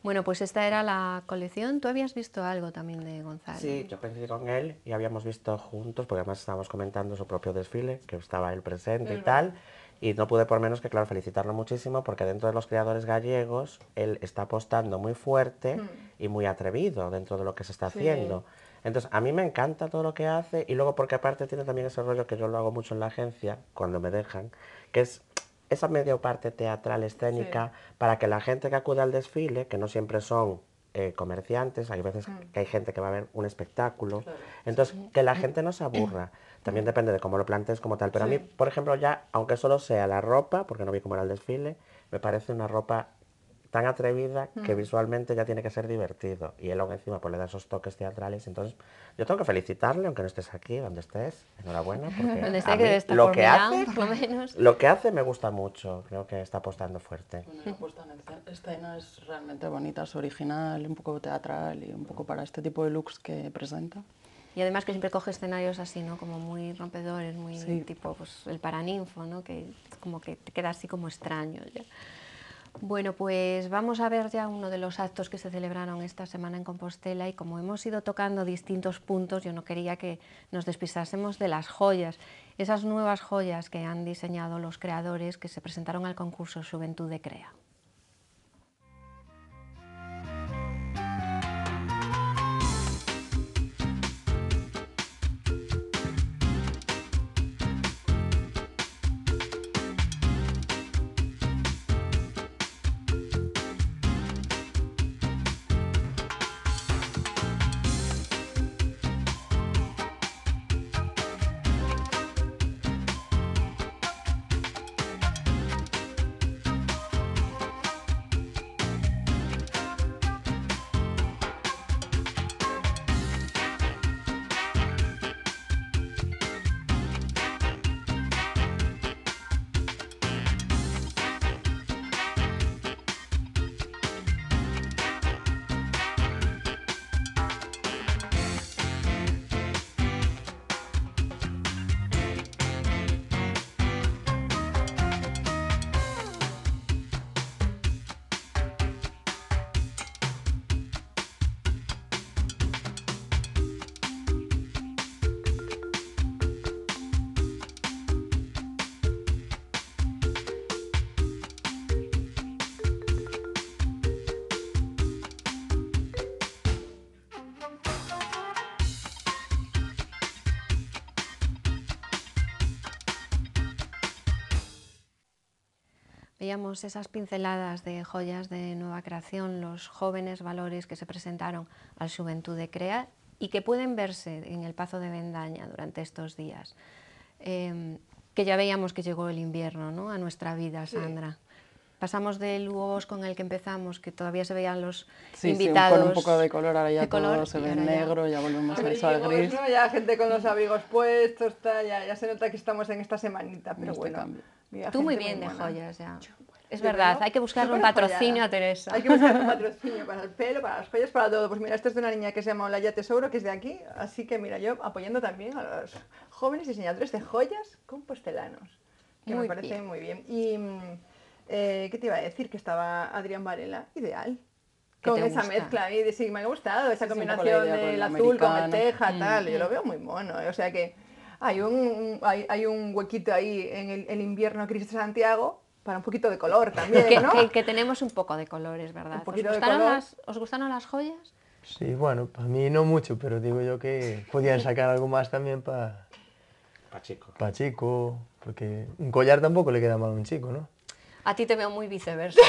Bueno, pues esta era la colección. ¿Tú habías visto algo también de Gonzalo? Sí, yo pensé con él y habíamos visto juntos, porque además estábamos comentando su propio desfile, que estaba él presente y tal, y no pude por menos que, claro, felicitarlo muchísimo, porque dentro de los creadores gallegos, él está apostando muy fuerte y muy atrevido dentro de lo que se está haciendo. Entonces, a mí me encanta todo lo que hace, y luego porque aparte tiene también ese rollo que yo lo hago mucho en la agencia, cuando me dejan, que es esa medio parte teatral, escénica, para que la gente que acude al desfile, que no siempre son comerciantes, hay veces que hay gente que va a ver un espectáculo, entonces que la gente no se aburra, también depende de cómo lo plantees como tal, pero a mí, por ejemplo, ya, aunque solo sea la ropa, porque no vi cómo era el desfile, me parece una ropa tan atrevida que visualmente ya tiene que ser divertido, y él aún encima pues le da esos toques teatrales, entonces yo tengo que felicitarle, aunque no estés aquí, donde estés, enhorabuena, porque Donde esté, a que mí esté lo por que Milán, hace, por lo menos. lo que hace me gusta mucho, creo que está apostando fuerte. Bueno, la puesta en escena es realmente bonita, es original, un poco teatral y un poco para este tipo de looks que presenta. Y además que siempre coge escenarios así, ¿no? Como muy rompedores, muy tipo pues, el Paraninfo, ¿no? Que como que te queda así como extraño ya. Bueno, pues vamos a ver ya uno de los actos que se celebraron esta semana en Compostela, y como hemos ido tocando distintos puntos, yo no quería que nos despistásemos de las joyas, esas nuevas joyas que han diseñado los creadores que se presentaron al concurso Juventud de Crea. Veíamos esas pinceladas de joyas de nueva creación, los jóvenes valores que se presentaron al Juventud de Crea y que pueden verse en el Pazo de Bendaña durante estos días. Que ya veíamos que llegó el invierno, ¿no?, a nuestra vida, Sandra. Pasamos del huevos con el que empezamos, que todavía se veían los invitados. Sí, con un poco de color, ahora ya todo se ve ahora negro, ya volvemos a eso al gris. ¿No? Ya gente con los abrigos puestos, ya se nota que estamos en esta semanita, pero bueno. Cambio. Tú muy bien de joyas ya. Es verdad, hay que buscarle un patrocinio a Teresa. Hay que buscarle un patrocinio para el pelo, para las joyas, para todo. Pues mira, esto es de una niña que se llama Olaya Tesoro, que es de aquí, así que mira, yo apoyando también a los jóvenes diseñadores de joyas compostelanos, que me parece muy bien. Y ¿qué te iba a decir? Que estaba Adrián Varela, ideal. Con esa mezcla, y sí, me ha gustado esa combinación del azul con el teja, tal, yo lo veo muy mono, o sea que hay un huequito ahí en el invierno Cristo de Santiago para un poquito de color también, ¿no? Que tenemos un poco de color, es verdad. Un poquito de color. ¿Os gustaron las joyas? Sí, bueno, para mí no mucho, pero digo yo que podían sacar algo más también para Chico. Chico, porque un collar tampoco le queda mal a un chico, ¿no? A ti te veo muy viceversa.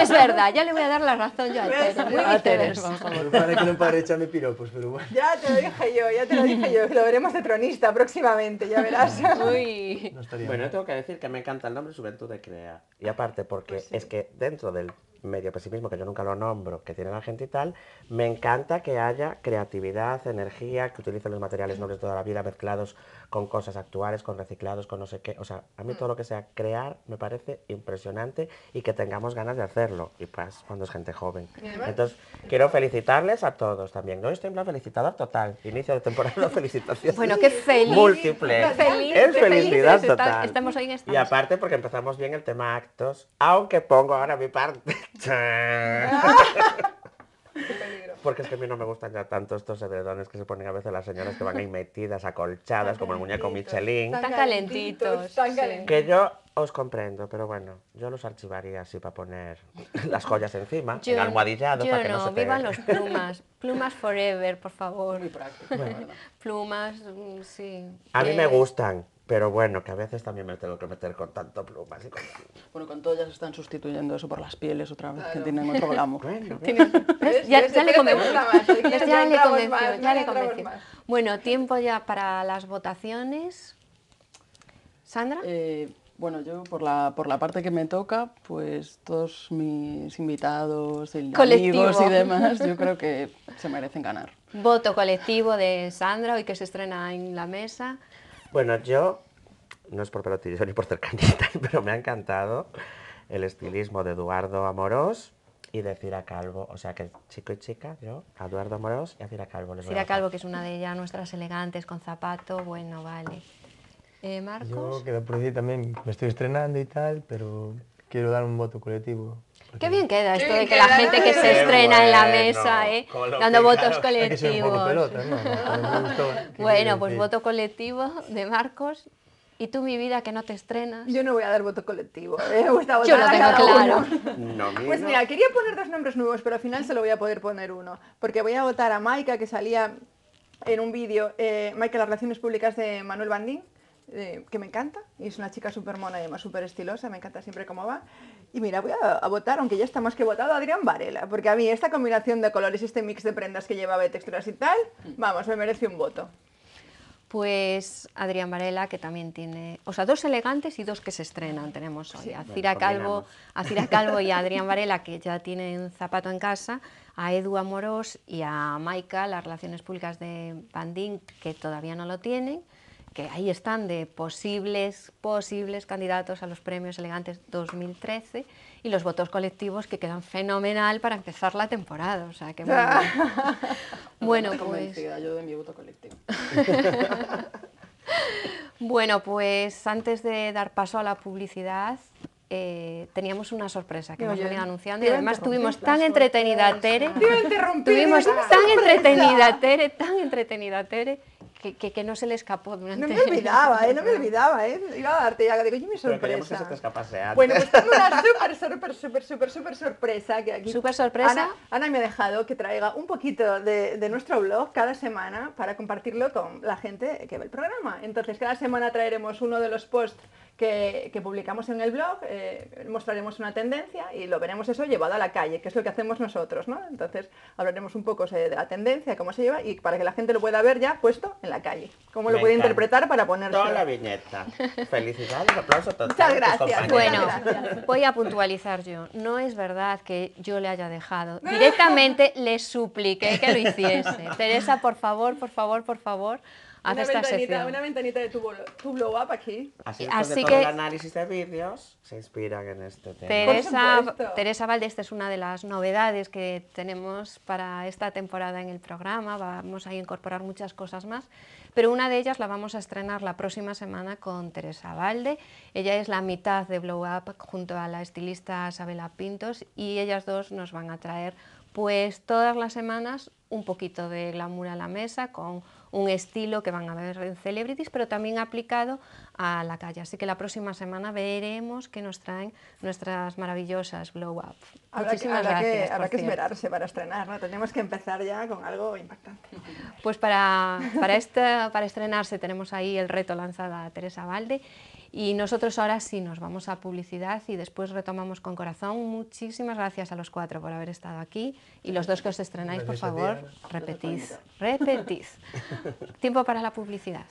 Es verdad, ya le voy a dar la razón yo a Tere, muy viceversa. Para que non pare echarme piropos, pero bueno. Ya te lo dije yo, que lo veremos de tronista próximamente, ya verás. Uy. No estaría Bueno, mal. yo tengo que decir que me encanta el nombre Juventud de Crea. Y aparte, porque es que dentro del medio pesimismo, que yo nunca lo nombro, que tiene la gente y tal, me encanta que haya creatividad, energía, que utilicen los materiales nobles de toda la vida mezclados con cosas actuales, con reciclados, con no sé qué. O sea, a mí todo lo que sea crear me parece impresionante y que tengamos ganas de hacerlo. Y pues cuando es gente joven. Entonces, quiero felicitarles a todos también. No estoy en plan felicitador total. Inicio de temporada, felicitaciones. Bueno, qué feliz. Múltiple. Feliz, Es qué felicidad felices total. estamos hoy en Y esta. aparte porque empezamos bien el tema actos, aunque pongo ahora mi parte. Porque es que a mí no me gustan ya tanto estos edredones que se ponen a veces las señoras que van ahí metidas, acolchadas, como el muñeco Michelin. Tan calentitos, tan sí. calentitos. Que yo os comprendo, pero bueno, yo los archivaría así para poner las joyas encima, en almohadillado, yo para que no, no se vivan peguen. los plumas. Plumas forever, por favor. Muy práctico, la verdad. Plumas, sí. A mí me gustan, pero bueno, que a veces también me tengo que meter con tanto plumas y con... Bueno, con todo ya se están sustituyendo eso por las pieles otra vez, que tienen otro glamour. Bueno, ¿Ves? Ya le te convenció. gusta más, ¿eh? ¿Ves? Ya Ya le entramos convenció, más, ya ya le entramos convenció. más. Bueno, tiempo ya para las votaciones. ¿Sandra? Bueno, yo por la parte que me toca, pues todos mis invitados, y Colectivo. amigos y demás, yo creo que se merecen ganar. Voto colectivo de Sandra, hoy que se estrena en la mesa. bueno, yo, no es por pelotillo ni por cercanita, pero me ha encantado el estilismo de Eduardo Amorós y de Cira Calvo. O sea que chico y chica, yo, a Eduardo Amorós y a Cira Calvo les voy a Cira votar. Calvo, que es una de ellas, nuestras elegantes, con zapato, bueno, vale. Marcos. Yo quedo por decir también, me estoy estrenando y tal, pero quiero dar un voto colectivo. porque Qué bien queda esto Qué de que bien la queda, gente que se qué estrena en la bueno, mesa, con lo dando que, votos claro, hay que ser un poco colectivos. pelota, ¿no? Me gustó, ¿qué Bueno, quiero pues decir? voto colectivo de Marcos. ¿Y tú, mi vida, que no te estrenas? Yo no voy a dar voto colectivo, me gusta Yo votar lo a tengo cada claro. uno. No, mira. Pues mira, quería poner dos nombres nuevos, pero al final se lo voy a poder poner uno, porque voy a votar a Maika, que salía en un vídeo, Maika, las relaciones públicas de Manuel Bandín, que me encanta, y es una chica súper mona y además súper estilosa, me encanta siempre cómo va. Y mira, voy a votar, aunque ya está más que votado, a Adrián Varela, porque a mí esta combinación de colores y este mix de prendas que llevaba de texturas y tal, vamos, me merece un voto. Pues Adrián Varela, que también tiene, o sea, dos elegantes y dos que se estrenan tenemos hoy. A Cira Calvo, y a Adrián Varela, que ya tienen zapato en casa, a Edu Amorós y a Maika, las relaciones públicas de Bandín, que todavía no lo tienen, que ahí están de posibles candidatos a los premios elegantes 2013, y los votos colectivos que quedan fenomenal para empezar la temporada, o sea que muy bien. Bueno, Estoy pues convencida yo de mi voto colectivo. bueno, pues antes de dar paso a la publicidad, teníamos una sorpresa que hemos Oye, venido anunciando, te y iba a además interrumpir tuvimos la tan entretenida a Tere, Te iba a interrumpir, tuvimos una tan sorpresa. entretenida a Tere, que no se le escapó durante... No me olvidaba, iba a darte ya, digo, oye, mi Pero queríamos que se sorpresa. te escapase antes. Bueno, pues tengo una súper sorpresa que aquí Súper sorpresa. Ana me ha dejado que traiga un poquito de nuestro blog cada semana para compartirlo con la gente que ve el programa. Entonces, cada semana traeremos uno de los posts que publicamos en el blog, mostraremos una tendencia y lo veremos eso llevado a la calle, que es lo que hacemos nosotros, ¿no? Entonces, hablaremos un poco de la tendencia, cómo se lleva y para que la gente lo pueda ver ya puesto en la calle. Cómo lo Me puede encanta. interpretar para ponerse. Toda la viñeta. Felicidades, aplauso total. Muchas a tus gracias. compañeros. Bueno, Gracias. voy a puntualizar yo. No es verdad que yo le haya dejado. Directamente le supliqué que lo hiciese. Teresa, por favor, haz esta sección. Una ventanita de tu blow up aquí. Así, después Así de todo que- el análisis de vídeos, se inspiran en este tema. supuesto. Teresa Valde, esta es una de las novedades que tenemos para esta temporada en el programa. Vamos a incorporar muchas cosas más, pero una de ellas la vamos a estrenar la próxima semana con Teresa Valde. Ella es la mitad de Blow Up junto a la estilista Sabela Pintos, y ellas dos nos van a traer pues todas las semanas un poquito de glamour a la mesa, con un estilo que van a ver en Celebrities, pero también aplicado a la calle. Así que la próxima semana veremos qué nos traen nuestras maravillosas Glow Up. Muchísimas gracias. Habrá que esperarse para estrenar, ¿no? Tenemos que empezar ya con algo impactante. Pues para estrenarse tenemos ahí el reto lanzado a Teresa Valde. Y nosotros ahora sí nos vamos a publicidad y después retomamos con corazón. Muchísimas gracias a los 4 por haber estado aquí y los 2 que os estrenáis, por favor, repetid. Tiempo para la publicidad.